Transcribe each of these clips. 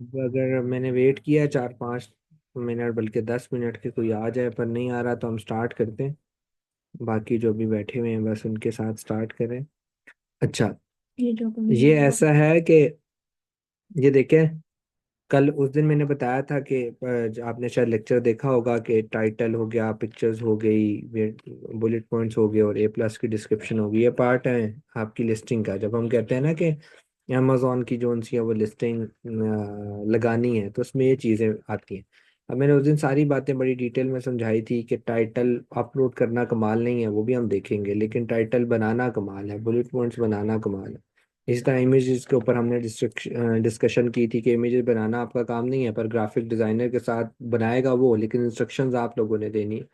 अगर मैंने वेट किया 4-5 मिनट बल्कि 10 मिनट के कोई आ जाए पर नहीं आ रहा तो हम स्टार्ट करते हैं। बाकी जो भी बैठे हुए हैं बस उनके साथ स्टार्ट करें। अच्छा, ये ऐसा है कि ये देखें, कल उस दिन मैंने बताया था कि आपने शायद लेक्चर देखा होगा कि टाइटल हो गया, पिक्चर्स हो गई, बुलेट पॉइंट्स हो गए और A+ की डिस्क्रिप्शन होगी। ये पार्ट है आपकी लिस्टिंग का। जब हम कहते हैं ना कि अमेजोन की जो सी है वो लिस्टिंग लगानी है तो उसमें ये चीज़ें आती हैं। अब मैंने उस दिन सारी बातें बड़ी डिटेल में समझाई थी कि टाइटल अपलोड करना कमाल नहीं है, वो भी हम देखेंगे, लेकिन टाइटल बनाना कमाल है, बुलेट पॉइंट्स बनाना कमाल है। इस तरह इमेजेस के ऊपर हमने डिस्कशन की थी कि इमेजेस बनाना आपका काम नहीं है, पर ग्राफिक डिजाइनर के साथ बनाएगा वो, लेकिन इंस्ट्रक्शंस आप लोगों ने देनी है।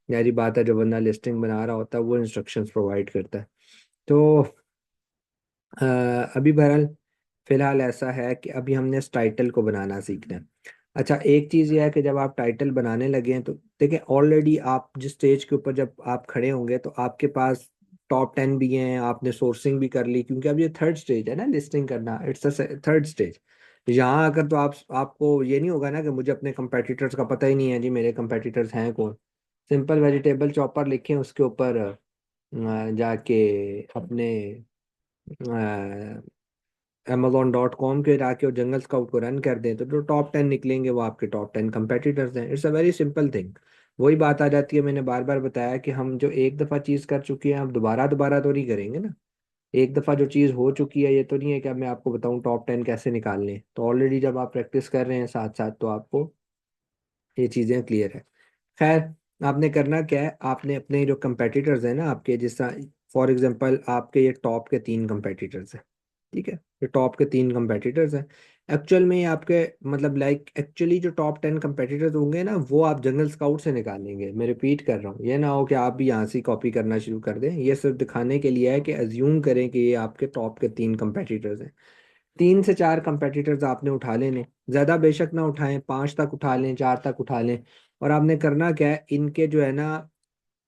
यारी बात है, जो बंदा लिस्टिंग बना रहा होता है वो इंस्ट्रक्शंस प्रोवाइड करता है। तो अ, अभी बहरहाल फिलहाल ऐसा है कि अभी हमने इस टाइटल को बनाना सीखना है। अच्छा, एक चीज़ ये है कि जब आप टाइटल बनाने लगे हैं तो देखिए, ऑलरेडी आप जिस स्टेज के ऊपर जब आप खड़े होंगे तो आपके पास टॉप 10 भी हैं, आपने सोर्सिंग भी कर ली, क्योंकि अब ये थर्ड स्टेज है ना लिस्टिंग करना, इट्स थर्ड स्टेज। यहाँ आकर तो आपको ये नहीं होगा ना कि मुझे अपने कंपेटिटर्स का पता ही नहीं है जी, मेरे कंपेटिटर्स हैं कौन। सिंपल वेजिटेबल चॉपर लिखें, उसके ऊपर जाके अपने Amazon.com के जाके और जंगल स्काउट को रन कर दें तो जो टॉप 10 निकलेंगे वो आपके टॉप 10 कंपेटिटर्स हैं। It's a very simple thing. वही बात आ जाती है, मैंने बार बार बताया कि हम जो एक दफ़ा चीज़ कर चुके हैं, हम दोबारा दोबारा तो नहीं करेंगे ना। एक दफ़ा जो चीज़ हो चुकी है, ये तो नहीं है कि अब मैं आपको बताऊं टॉप 10 कैसे निकालने हैं। तो ऑलरेडी जब आप प्रैक्टिस कर रहे हैं साथ साथ तो आपको ये चीज़ें क्लियर है। खैर, आपने करना क्या है, आपने अपने जो कंपेटिटर्स हैं ना आपके, जिस तरह फॉर एग्जांपल आपके ये टॉप के 3 कंपेटिटर्स हैं, ठीक है, ये टॉप के 3 कंपेटिटर्स हैं। एक्चुअल में ये आपके मतलब लाइक एक्चुअली जो टॉप 10 कंपेटिटर्स होंगे ना वो आप जंगल स्काउट से निकालेंगे। मैं रिपीट कर रहा हूँ, ये ना हो कि आप भी यहाँ से कॉपी करना शुरू कर दें। ये सिर्फ दिखाने के लिए है कि अज्यूम करें कि ये आपके टॉप के 3 कंपेटिटर्स हैं। 3 से 4 कंपेटिटर्स आपने उठा लेने, ज्यादा बेशक ना उठाएं, 5 तक उठा लें, 4 तक उठा लें। और आपने करना क्या है, इनके जो है ना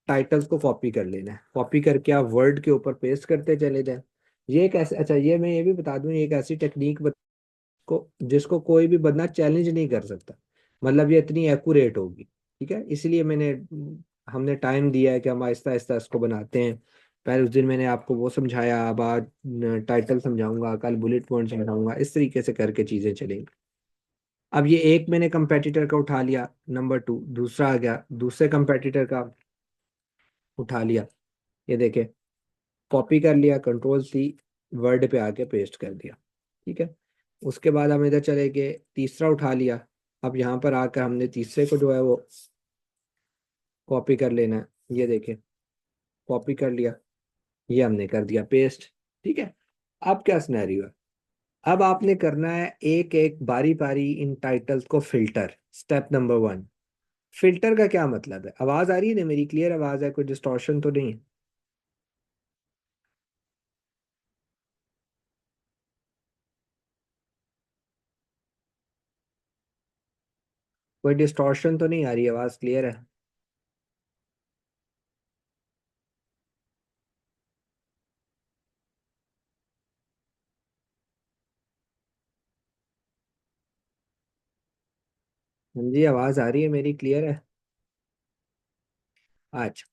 टाइटल्स को कॉपी कर लेना है। कॉपी करके आप वर्ड के ऊपर पेस्ट करते चले जाएं। ये एक ऐसे, अच्छा ये मैं ये भी बता दूं, ये एक ऐसी टेक्निक को जिसको कोई भी बंदा चैलेंज नहीं कर सकता। मतलब ये इतनी एक्यूरेट होगी, ठीक है, इसलिए हमने टाइम दिया है कि हम आहिस्ता आहिस्ता इसको बनाते हैं। पहले उस दिन मैंने आपको वो समझाया, अब आज टाइटल समझाऊंगा, कल बुलेट पॉइंट समझाऊंगा, इस तरीके से करके चीजें चलेंगी। अब ये एक मैंने कंपेटिटर का उठा लिया, नंबर 2 दूसरा आ गया, दूसरे कंपेटिटर का उठा लिया, ये देखे, कॉपी कर लिया, Ctrl+C, वर्ड पे आके पेस्ट कर दिया, ठीक है। उसके बाद हम इधर चले गए, तीसरा उठा लिया। अब यहाँ पर आकर हमने तीसरे को जो है वो कॉपी कर लेना है, ये देखें, कॉपी कर लिया, ये हमने कर दिया पेस्ट, ठीक है। अब क्या सिनेरियो है, अब आपने करना है एक एक बारी बारी इन टाइटल्स को फिल्टर। स्टेप नंबर 1, फिल्टर का क्या मतलब है? आवाज आ रही है ना मेरी? क्लियर आवाज है, कोई डिस्टॉर्शन तो नहीं है? कोई डिस्टॉर्शन तो नहीं आ रही? आवाज क्लियर है? हाँ जी, आवाज आ रही है मेरी? क्लियर है? अच्छा,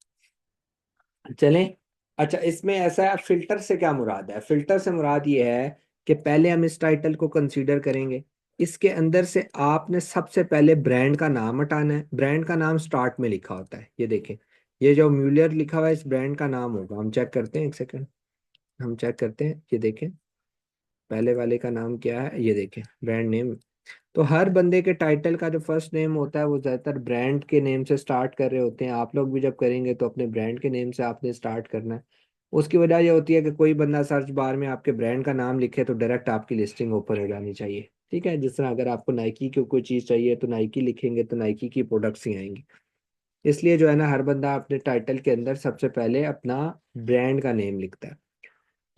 चलें। अच्छा, इसमें ऐसा है, फिल्टर से क्या मुराद है? फिल्टर से मुराद ये है कि पहले हम इस टाइटल को कंसीडर करेंगे, इसके अंदर से आपने सबसे पहले ब्रांड का नाम हटाना है। ब्रांड का नाम स्टार्ट में लिखा होता है, ये देखें, ये जो म्यूलियर लिखा हुआ है इस ब्रांड का नाम होगा। हम चेक करते हैं, एक सेकंड, हम चेक करते हैं, ये देखें, पहले वाले का नाम क्या है, ये देखें, ब्रांड नेम। तो हर बंदे के टाइटल का जो फर्स्ट नेम होता है वो ज्यादातर ब्रांड के नेम से स्टार्ट कर रहे होते हैं। आप लोग भी जब करेंगे तो अपने ब्रांड के नेम से आपने स्टार्ट करना है। उसकी वजह यह होती है कि कोई बंदा सर्च बार में आपके ब्रांड का नाम लिखे तो डायरेक्ट आपकी लिस्टिंग ओपन हो जानी चाहिए, ठीक है। जिस तरह अगर आपको नाइकी की कोई चीज़ चाहिए तो नाइकी लिखेंगे तो नाइकी की प्रोडक्ट्स ही आएंगी। इसलिए जो है ना, हर बंदा अपने टाइटल के अंदर सबसे पहले अपना ब्रांड का नेम लिखता है।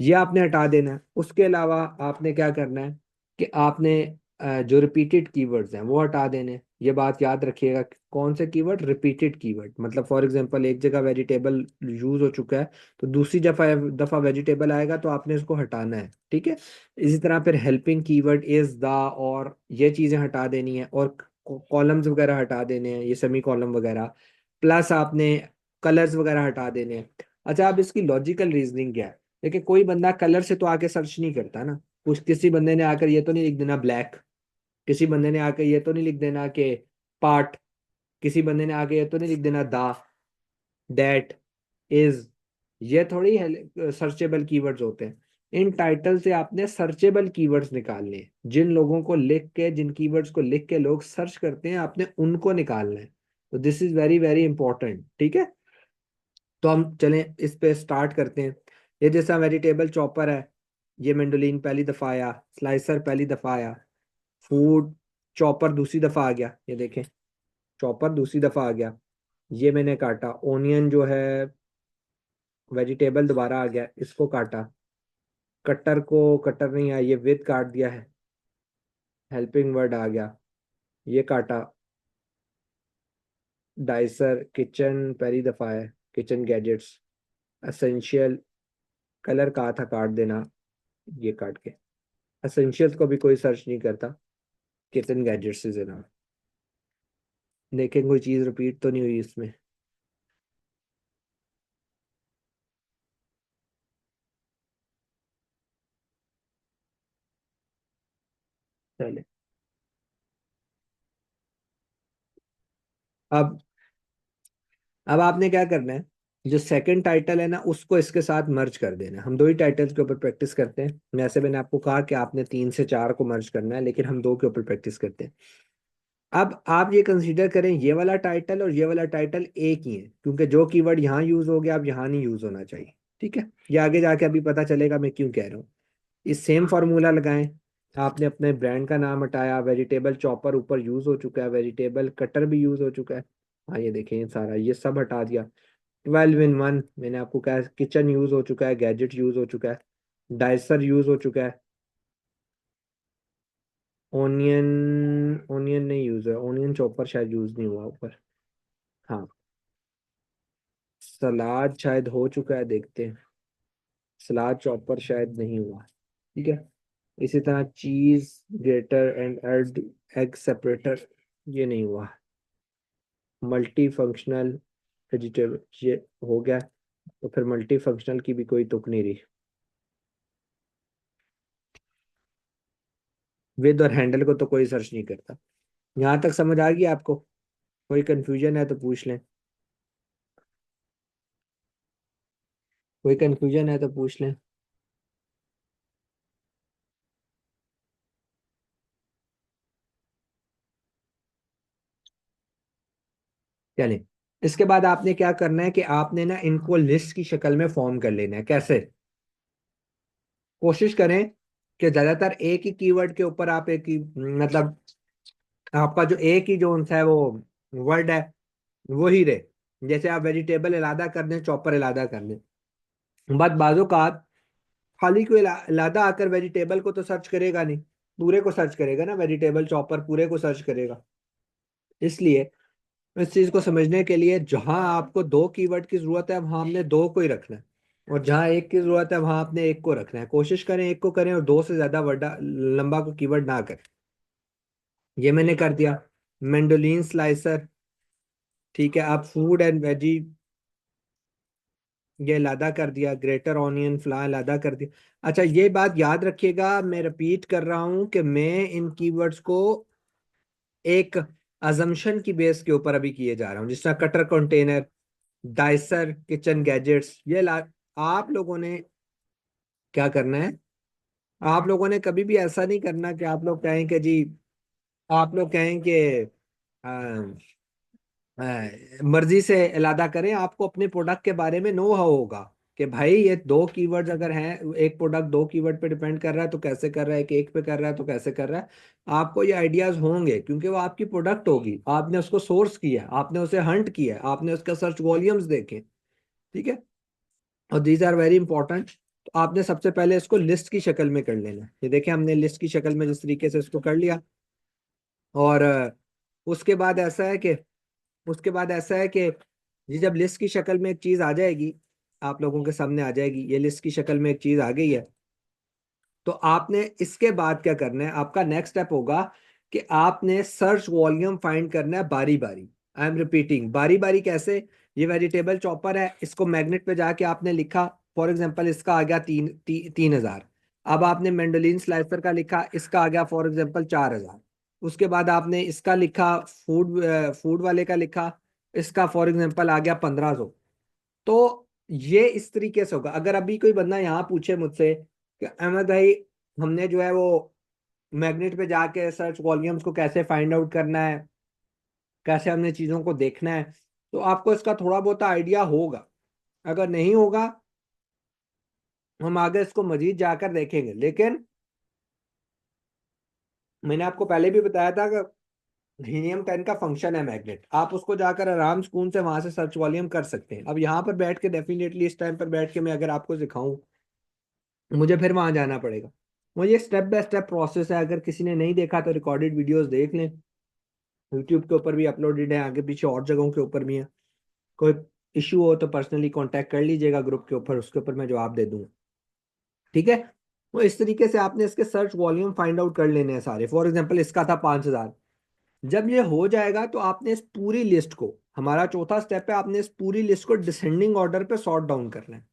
ये आपने हटा देना है। उसके अलावा आपने क्या करना है कि आपने जो रिपीटेड कीवर्ड्स हैं वो हटा देने हैं। ये बात याद रखिएगा। कौन से कीवर्ड? Repeated keyword. मतलब फॉर एग्जांपल एक जगह वेजिटेबल यूज हो चुका है, तो दूसरी दफा दफा वेजिटेबल आएगा तो आपने इसको हटाना है, ठीक है। इसी तरह फिर हेल्पिंग कीवर्ड इज द, और ये चीजें हटा देनी है, और कॉलम्स वगैरह हटा देने हैं, ये सेमी कॉलम वगैरह। प्लस आपने कलर्स वगैरह हटा देने हैं। अच्छा, अब इसकी लॉजिकल रीजनिंग क्या है? देखिए, कोई बंदा कलर से तो आके सर्च नहीं करता ना। कुछ किसी बंदे ने आकर ये तो नहीं लिख देना ब्लैक, किसी बंदे ने आके ये तो नहीं लिख देना कि पार्ट, किसी बंदे ने आके ये तो नहीं लिख देना दा, दैट, इज। ये थोड़ी सर्चेबल कीवर्ड्स होते हैं। इन टाइटल से आपने सर्चेबल कीवर्ड्स निकालने हैं। जिन लोगों को लिख के, जिन कीवर्ड्स को लिख के लोग सर्च करते हैं, आपने उनको निकालना है। तो this is very very important, ठीक है। तो हम चलें इस पे स्टार्ट करते हैं। ये जैसा वेजिटेबल चॉपर है, ये मेंडोलिन पहली दफा आया, स्लाइसर पहली दफा आया, फूड चॉपर दूसरी दफा आ गया। ये देखें, चॉपर दूसरी दफा आ गया। ये मैंने काटा। ओनियन जो है वेजिटेबल दोबारा आ गया, इसको काटा। कटर को कटर नहीं आया, ये विद काट दिया है। हेल्पिंग वर्ड आ गया, ये काटा। डाइसर किचन पहली दफा है, किचन गैजेट्स। एसेंशियल कलर कहा था काट देना, ये काट के। एसेंशियल्स को भी कोई सर्च नहीं करता, किचन गैजेट्स से जनाब। देखें कोई चीज़ रिपीट तो नहीं हुई इसमें। चले, अब अब आपने क्या करना है, जो सेकंड टाइटल है ना उसको इसके साथ मर्ज कर देना है। हम दो ही टाइटल्स के ऊपर प्रैक्टिस करते हैं। वैसे मैंने आपको कहा कि आपने 3 से 4 को मर्ज करना है, लेकिन हम दो के ऊपर प्रैक्टिस करते हैं। अब आप ये कंसीडर करें, ये वाला टाइटल और ये वाला टाइटल एक ही है, क्योंकि जो कीवर्ड यहाँ यूज हो गया अब यहाँ नहीं यूज होना चाहिए, ठीक है। ये आगे जाके अभी पता चलेगा मैं क्यों कह रहा हूँ। इस सेम फार्मूला लगाएं। आपने अपने ब्रांड का नाम हटाया, वेजिटेबल चॉपर ऊपर यूज हो चुका है, वेजिटेबल कटर भी यूज हो चुका है। हाँ, ये देखें, ये सारा ये सब हटा दिया। 12 in 1 मैंने आपको कहा, किचन यूज हो चुका है, गैजेट यूज हो चुका है, डाइसर यूज हो चुका है। ओनियन, ओनियन नहीं यूज है, ओनियन चॉपर शायद यूज नहीं हुआ ऊपर। हाँ, सलाद शायद हो चुका है, देखते हैं। सलाद चॉपर शायद नहीं हुआ, ठीक है। इसी तरह चीज ग्रेटर एंड एग सेपरेटर, ये नहीं हुआ। मल्टी फंक्शनल वेजिटेबल, ये हो गया। तो फिर मल्टी फंक्शनल की भी कोई तुक नहीं रही। विद और हैंडल को तो कोई सर्च नहीं करता। यहाँ तक समझ आ गई आपको? कोई कंफ्यूजन है तो पूछ लें, कोई कंफ्यूजन है तो पूछ लें। चलें, इसके बाद आपने क्या करना है कि आपने ना इनको लिस्ट की शक्ल में फॉर्म कर लेना है। कैसे? कोशिश करें कि ज्यादातर एक ही कीवर्ड के ऊपर आप एक ही, मतलब आपका जो एक ही जो उनसा है वो वर्ड है वो ही रहे। जैसे आप वेजिटेबल इलादा कर दें, चॉपर इलादा कर दें, बट बाजू का खाली कोई इलादा आकर वेजिटेबल को तो सर्च करेगा नहीं, पूरे को सर्च करेगा ना, वेजिटेबल चॉपर पूरे को सर्च करेगा। इसलिए इस चीज को समझने के लिए, जहां आपको दो कीवर्ड की जरूरत है वहां हमने दो को ही रखना है, और जहां एक की जरूरत है वहां आपने एक को रखना है। कोशिश करें एक को करें, और दो से ज्यादा वर्ड लंबा को कीवर्ड ना करें। ये मैंने कर दिया। मेंडोलिन स्लाइसर, ठीक है। आप फूड एंड वेजी, ये लादा कर दिया। ग्रेटर ऑनियन फ्ला लादा कर दिया। अच्छा, ये बात याद रखिएगा, मैं रिपीट कर रहा हूं कि मैं इन कीवर्ड्स को एक अजम्पशन की बेस के ऊपर अभी किए जा रहा हूं। जिस तरह cutter container, dicer, kitchen gadgets, आप लोगों ने क्या करना है, आप लोगों ने कभी भी ऐसा नहीं करना कि आप लोग कहें कि जी, आप लोग कहें कि मर्जी से इलादा करें। आपको अपने प्रोडक्ट के बारे में नो हाउ होगा कि भाई ये दो कीवर्ड्स अगर हैं, एक प्रोडक्ट दो कीवर्ड पे डिपेंड कर रहा है तो कैसे कर रहा है, कि एक पे कर रहा है तो कैसे कर रहा है। आपको ये आइडियाज होंगे क्योंकि वो आपकी प्रोडक्ट होगी, आपने उसको सोर्स किया, आपने उसे हंट किया, आपने उसका सर्च वॉल्यूम्स देखे, ठीक है। और दीज आर वेरी इंपॉर्टेंट। तो आपने सबसे पहले इसको लिस्ट की शक्ल में कर लेना है। ये देखें, हमने लिस्ट की शक्ल में जिस तरीके से इसको कर लिया। और उसके बाद ऐसा है कि उसके बाद ऐसा है कि ये जब लिस्ट की शक्ल में एक चीज आ जाएगी, आप लोगों के सामने आ जाएगी, ये लिस्ट की शक्ल में एक चीज आ गई है, तो आपने इसके बाद क्या करना है, आपका नेक्स्ट स्टेप होगा कि आपने सर्च वॉल्यूम फाइंड करना है बारी बारी। आई एम रिपीटिंग, बारी बारी कैसे? ये वेजिटेबल चॉपर है, इसको मैग्नेट पे जाके आपने लिखा, फॉर एग्जांपल इसका आ गया 3,000। अब आपने मेंडोलिन स्लाइसर का लिखा, इसका आ गया फॉर एग्जांपल 4,000। उसके बाद आपने इसका लिखा, फूड फूड वाले का लिखा, इसका फॉर एग्जांपल आ गया 1,500। तो ये इस तरीके से होगा। अगर अभी कोई बंदा यहाँ पूछे मुझसे कि अहमद भाई, हमने जो है वो मैग्नेट पे जाके सर्च वॉल्यूम्स को कैसे फाइंड आउट करना है, कैसे हमने चीजों को देखना है, तो आपको इसका थोड़ा बहुत आइडिया होगा। अगर नहीं होगा, हम आगे इसको मजीद जाकर देखेंगे। लेकिन मैंने आपको पहले भी बताया था कि हीलियम 10 का फंक्शन है मैग्नेट, आप उसको जाकर आराम सुकून से वहां से सर्च वॉल्यूम कर सकते हैं। अब यहाँ पर बैठ के डेफिनेटली इस टाइम पर बैठ के मैं अगर आपको सिखाऊं, मुझे फिर वहां जाना पड़ेगा। मुझे स्टेप बाय स्टेप प्रोसेस है, अगर किसी ने नहीं देखा तो रिकॉर्डेड वीडियोस देख लें, यूट्यूब के ऊपर भी अपलोडेड है, आगे पीछे और जगहों के ऊपर भी है। कोई इशू हो तो पर्सनली कांटेक्ट कर लीजिएगा ग्रुप के ऊपर, उसके ऊपर मैं जवाब दे दूंगा। ठीक है? तो इस तरीके से आपने इसके सर्च वॉल्यूम फाइंड आउट कर लेने हैं सारे। फॉर एग्जांपल इसका था 5,000। जब ये हो जाएगा तो आपने इस पूरी लिस्ट को, हमारा चौथा स्टेप है, आपने इस पूरी लिस्ट को डिसेंडिंग ऑर्डर पे सॉर्ट डाउन करना है।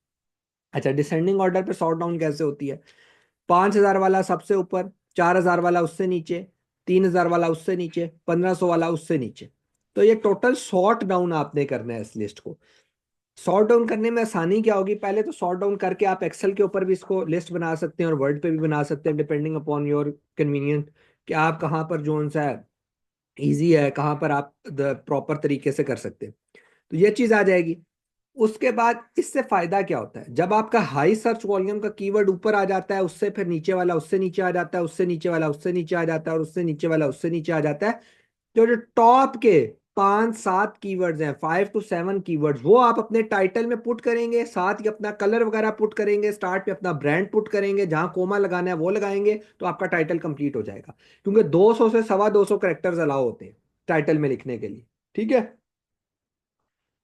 अच्छा, डिसेंडिंग ऑर्डर पे सॉर्ट डाउन कैसे होती है? 5,000 वाला सबसे ऊपर, 4,000 वाला उससे नीचे, 3,000 वाला उससे नीचे, 1,500 वाला उससे नीचे। तो ये टोटल सॉर्ट डाउन आपने करना है इस लिस्ट को। सॉर्ट डाउन करने में आसानी क्या होगी? पहले तो सॉर्ट डाउन करके आप एक्सेल के ऊपर भी इसको लिस्ट बना सकते हैं और वर्ड पे भी बना सकते हैं, डिपेंडिंग अपॉन योर कन्वीनियंट, कि आप कहाँ पर जो सा है इजी है, कहाँ पर आप प्रॉपर तरीके से कर सकते हैं। तो ये चीज आ जाएगी। उसके बाद इससे फायदा क्या होता है? जब आपका हाई सर्च वॉल्यूम का कीवर्ड ऊपर आ जाता है, उससे फिर नीचे वाला उससे नीचे आ जाता है, उससे नीचे वाला उससे नीचे आ जाता है, और उससे नीचे वाला उससे नीचे आ जाता है। तो जो टॉप के 5-7 कीवर्ड्स हैं, 5 to 7 कीवर्ड्स, वो आप अपने टाइटल में पुट करेंगे, साथ ही अपना कलर वगैरह पुट करेंगे, स्टार्ट पे अपना ब्रांड पुट करेंगे, जहां कोमा लगाना है वो लगाएंगे, तो आपका टाइटल कंप्लीट हो जाएगा। क्योंकि 200 से 250 करेक्टर्स अलाउ होते हैं टाइटल में लिखने के लिए। ठीक है?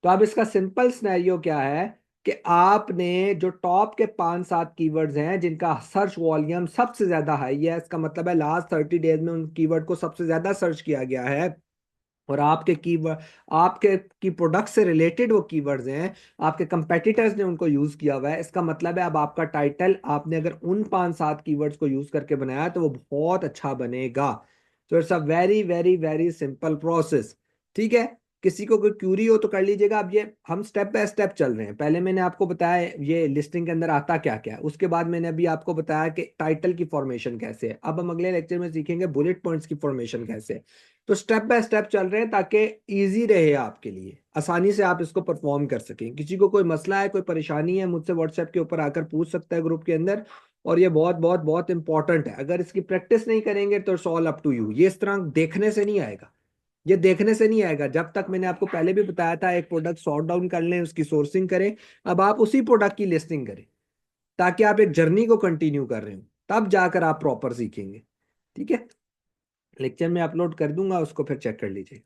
तो अब इसका सिंपल सिनेरियो क्या है कि आपने जो टॉप के 5-7 कीवर्ड्स हैं जिनका सर्च वॉल्यूम सबसे ज्यादा हाई है, इसका मतलब है लास्ट 30 डेज में उन कीवर्ड को सबसे ज्यादा सर्च किया गया है, और आपके कीवर्ड, आपके की प्रोडक्ट से रिलेटेड वो कीवर्ड्स हैं, आपके कंपेटिटर्स ने उनको यूज किया हुआ है, इसका मतलब है अब आपका टाइटल आपने अगर उन 5-7 कीवर्ड्स को यूज करके बनाया तो वो बहुत अच्छा बनेगा। तो it's a very very very simple process. ठीक है? किसी को कोई क्यूरी हो तो कर लीजिएगा। अब ये हम स्टेप बाय स्टेप चल रहे हैं। पहले मैंने आपको बताया ये लिस्टिंग के अंदर आता क्या क्या है, उसके बाद मैंने अभी आपको बताया कि टाइटल की फॉर्मेशन कैसे है। अब हम अगले लेक्चर में सीखेंगे बुलेट पॉइंट्स की फॉर्मेशन कैसे है। तो स्टेप बाय स्टेप चल रहे हैं ताकि इजी रहे आपके लिए, आसानी से आप इसको परफॉर्म कर सकें। किसी को कोई मसला है, कोई परेशानी है, मुझसे व्हाट्सएप के ऊपर आकर पूछ सकता है ग्रुप के अंदर। और ये बहुत बहुत बहुत इंपॉर्टेंट है, अगर इसकी प्रैक्टिस नहीं करेंगे तो it's all up to you. ये इस तरह देखने से नहीं आएगा, ये देखने से नहीं आएगा। जब तक, मैंने आपको पहले भी बताया था, एक प्रोडक्ट सॉर्ट डाउन कर लें, उसकी सोर्सिंग करें, अब आप उसी प्रोडक्ट की लिस्टिंग करें, ताकि आप एक जर्नी को कंटिन्यू कर रहे हो, तब जाकर आप प्रॉपर सीखेंगे। ठीक है? लेक्चर में अपलोड कर दूंगा, उसको फिर चेक कर लीजिए।